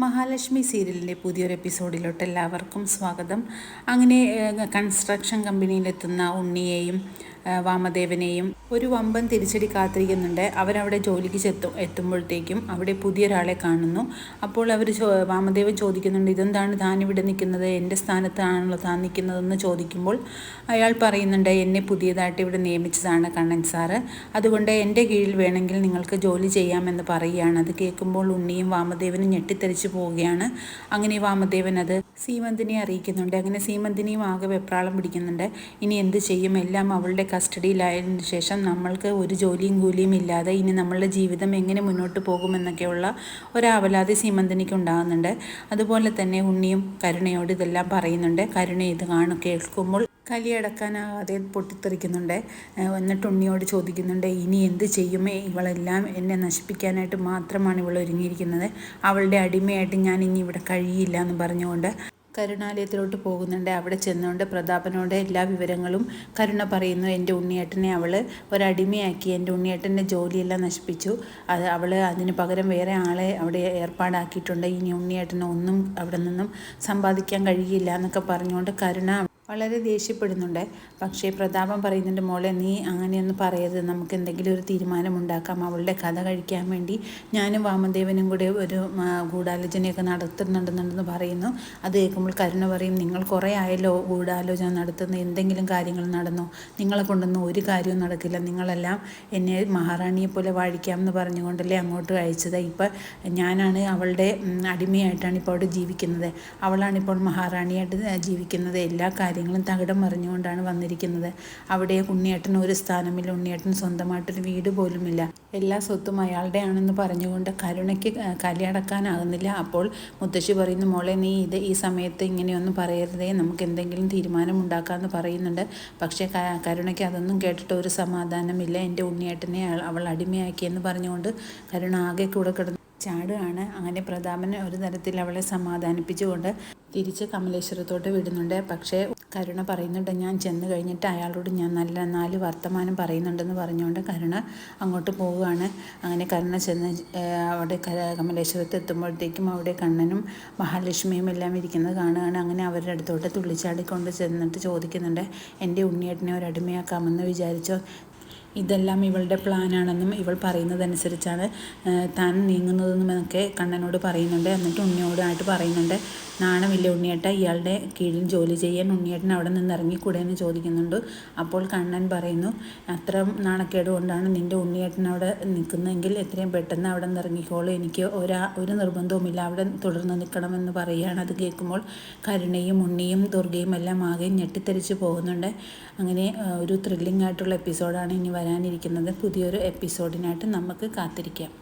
മഹാലക്ഷ്മി സീരിയലിൻ്റെ പുതിയൊരു എപ്പിസോഡിലോട്ട് എല്ലാവർക്കും സ്വാഗതം. അങ്ങനെ കൺസ്ട്രക്ഷൻ കമ്പനിയിലെത്തുന്ന ഉണ്ണിയെയും വാമദേവനെയും ഒരു വമ്പൻ തിരിച്ചടി കാത്തിരിക്കുന്നുണ്ട്. അവരവിടെ ജോലിക്ക് എത്തുമ്പോഴത്തേക്കും അവിടെ പുതിയൊരാളെ കാണുന്നു. അപ്പോൾ വാമദേവൻ ചോദിക്കുന്നുണ്ട്, ഇതെന്താണ് താൻ ഇവിടെ നിൽക്കുന്നത്, എൻ്റെ സ്ഥാനത്താണല്ലോ താൻ നിൽക്കുന്നതെന്ന് ചോദിക്കുമ്പോൾ അയാൾ പറയുന്നുണ്ട്, എന്നെ പുതിയതായിട്ട് ഇവിടെ നിയമിച്ചതാണ് കണ്ണൻ സാറ്, അതുകൊണ്ട് എൻ്റെ കീഴിൽ വേണമെങ്കിൽ നിങ്ങൾക്ക് ജോലി ചെയ്യാമെന്ന് പറയുകയാണ്. അത് കേൾക്കുമ്പോൾ ഉണ്ണിയും വാമദേവനും ഞെട്ടിത്തെറിച്ച് പോവുകയാണ്. അങ്ങനെ വാമദേവൻ അത് സീമന്തിനെ അറിയിക്കുന്നുണ്ട്. അങ്ങനെ സീമന്തിനിയും ആകെ വെപ്രാളം പിടിക്കുന്നുണ്ട്. ഇനി എന്ത് ചെയ്യും, എല്ലാം അവളുടെ കസ്റ്റഡിയിലായതിനു ശേഷം നമ്മൾക്ക് ഒരു ജോലിയും കൂലിയും ഇല്ലാതെ ഇനി നമ്മളുടെ ജീവിതം എങ്ങനെ മുന്നോട്ട് പോകുമെന്നൊക്കെയുള്ള ഒരാവലാതി സീമന്തിനിക്ക് ഉണ്ടാകുന്നുണ്ട്. അതുപോലെ തന്നെ ഉണ്ണിയും കരുണയോട് ഇതെല്ലാം പറയുന്നുണ്ട്. കരുണ ഇത് കേൾക്കുമ്പോൾ കലിയടക്കാനാകാതെ പൊട്ടിത്തെറിക്കുന്നുണ്ട്. എന്നിട്ട് ഉണ്ണിയോട് ചോദിക്കുന്നുണ്ട്, ഇനി എന്ത് ചെയ്യുമേ, ഇവളെല്ലാം എന്നെ നശിപ്പിക്കാനായിട്ട് മാത്രമാണ് ഇവൾ ഒരുങ്ങിയിരിക്കുന്നത്, അവളുടെ അടിമയായിട്ട് ഞാൻ ഇനി ഇവിടെ കഴിയില്ല എന്ന് പറഞ്ഞുകൊണ്ട് കരുണാലയത്തിലോട്ട് പോകുന്നുണ്ട്. അവിടെ ചെന്നുകൊണ്ട് പ്രതാപനോട് എല്ലാ വിവരങ്ങളും കരുണ പറയുന്നു. എൻ്റെ ഉണ്ണിയേട്ടനെ അവൾ ഒരടിമയാക്കി, എൻ്റെ ഉണ്ണിയേട്ടൻ്റെ ജോലിയെല്ലാം നശിപ്പിച്ചു, അവൾ അതിന് പകരം വേറെ ആളെ അവിടെ ഏർപ്പാടാക്കിയിട്ടുണ്ട്, ഇനി ഉണ്ണിയേട്ടനെ ഒന്നും അവിടെ നിന്നും സമ്പാദിക്കാൻ കഴിയില്ല എന്നൊക്കെ പറഞ്ഞുകൊണ്ട് കരുണ വളരെ ദേഷ്യപ്പെടുന്നുണ്ട്. പക്ഷേ പ്രതാപം പറയുന്നുണ്ട്, മോളെ നീ അങ്ങനെയൊന്നും പറയരുത്, നമുക്ക് എന്തെങ്കിലും ഒരു തീരുമാനമുണ്ടാക്കാം, അവളുടെ കഥ കഴിക്കാൻ വേണ്ടി ഞാനും വാമദേവനും കൂടെ ഒരു ഗൂഢാലോചനയൊക്കെ നടത്തുന്നുണ്ടെന്ന് പറയുന്നു. അത് കേൾക്കുമ്പോൾ കരുണ പറയും, നിങ്ങൾ കുറേ ആയല്ലോ ഗൂഢാലോചന നടത്തുന്ന, എന്തെങ്കിലും കാര്യങ്ങൾ നടന്നോ, നിങ്ങളെ കൊണ്ടൊന്നും ഒരു കാര്യവും നടക്കില്ല, നിങ്ങളെല്ലാം എന്നെ മഹാറാണിയെ പോലെ വാഴിക്കാമെന്ന് പറഞ്ഞുകൊണ്ടല്ലേ അങ്ങോട്ട് അയച്ചത്, ഇപ്പം ഞാനാണ് അവളുടെ അടിമയായിട്ടാണ് ഇപ്പോൾ അവിടെ ജീവിക്കുന്നത്, അവളാണിപ്പോൾ മഹാറാണിയായിട്ട് ജീവിക്കുന്നത്, എല്ലാ കാര്യങ്ങളും തകിടം മറിഞ്ഞുകൊണ്ടാണ് വന്നിരിക്കുന്നത്, അവിടെ ഉണ്ണിയേട്ടന് ഒരു സ്ഥാനമില്ല, ഉണ്ണിയേട്ടന് സ്വന്തമായിട്ടൊരു വീട് പോലുമില്ല, എല്ലാ സ്വത്തും അയാളുടെ ആണെന്ന് പറഞ്ഞുകൊണ്ട് കരുണയ്ക്ക് കലിയടക്കാനാകുന്നില്ല. അപ്പോൾ മുത്തശ്ശി പറയുന്നു, മോളെ നീ ഈ സമയത്ത് ഇങ്ങനെയൊന്നും പറയരുതേ, നമുക്ക് എന്തെങ്കിലും തീരുമാനം ഉണ്ടാക്കാമെന്ന് പറയുന്നുണ്ട്. പക്ഷേ കരുണയ്ക്ക് അതൊന്നും കേട്ടിട്ട് ഒരു സമാധാനമില്ല. എൻ്റെ ഉണ്ണിയേട്ടനെ അവൾ അടിമയാക്കിയെന്ന് പറഞ്ഞുകൊണ്ട് കരുണ ആകെ കൂടെ കിടന്ന് ചാടുകയാണ്. അങ്ങനെ പ്രതാപൻ ഒരു തരത്തിൽ അവളെ സമാധാനിപ്പിച്ചുകൊണ്ട് തിരിച്ച് കമലേശ്വരത്തോട്ട് വിടുന്നുണ്ട്. പക്ഷേ കരുണ പറയുന്നുണ്ട്, ഞാൻ ചെന്ന് കഴിഞ്ഞിട്ട് അയാളോട് ഞാൻ നല്ല 4 വർത്തമാനം പറയുന്നുണ്ടെന്ന് പറഞ്ഞുകൊണ്ട് കരുണ അങ്ങോട്ട് പോവുകയാണ്. അങ്ങനെ കരുണ ചെന്ന് അവിടെ കമലേശ്വരത്ത് എത്തുമ്പോഴത്തേക്കും അവിടെ കണ്ണനും മഹാലക്ഷ്മിയും എല്ലാം ഇരിക്കുന്നത് കാണുകയാണ്. അങ്ങനെ അവരുടെ അടുത്തോട്ട് തുള്ളിച്ചാടിക്കൊണ്ട് ചെന്നിട്ട് ചോദിക്കുന്നുണ്ട്, എൻ്റെ ഉണ്ണിയേട്ടനെ ഒരു അടിമയാക്കാമെന്ന് വിചാരിച്ചോ, ഇതെല്ലാം ഇവളുടെ പ്ലാനാണെന്നും ഇവൾ പറയുന്നതനുസരിച്ചാണ് താൻ നീങ്ങുന്നതെന്നുമൊക്കെ കണ്ണനോട് പറയുന്നുണ്ട്. എന്നിട്ട് ഉണ്ണിയോടായിട്ട് പറയുന്നുണ്ട്, നാണമില്ല ഉണ്ണിയേട്ട, ഇയാളുടെ കീഴിൽ ജോലി ചെയ്യാൻ ഉണ്ണിയേട്ടൻ അവിടെ നിന്ന് ഇറങ്ങിക്കൂടെ എന്ന് ചോദിക്കുന്നുണ്ട്. അപ്പോൾ കണ്ണൻ പറയുന്നു, അത്ര നാണക്കേട് കൊണ്ടാണ് നിൻ്റെ ഉണ്ണിയേട്ടൻ അവിടെ നിൽക്കുന്നതെങ്കിൽ എത്രയും പെട്ടെന്ന് അവിടെ നിന്ന് ഇറങ്ങിക്കോളൂ, എനിക്ക് ഒരു നിർബന്ധവുമില്ല, അവിടെ തുടർന്ന് നിൽക്കണമെന്ന് പറയുകയാണ്. അത് കേൾക്കുമ്പോൾ കരുണയും ഉണ്ണിയും ദുർഗയും എല്ലാം ആകെ ഞെട്ടിത്തെറിച്ച് പോകുന്നുണ്ട്. അങ്ങനെ ഒരു ത്രില്ലിംഗ് ആയിട്ടുള്ള എപ്പിസോഡാണ് ഇനി വരാനിരിക്കുന്നത്. പുതിയൊരു എപ്പിസോഡിനായിട്ട് നമുക്ക് കാത്തിരിക്കാം.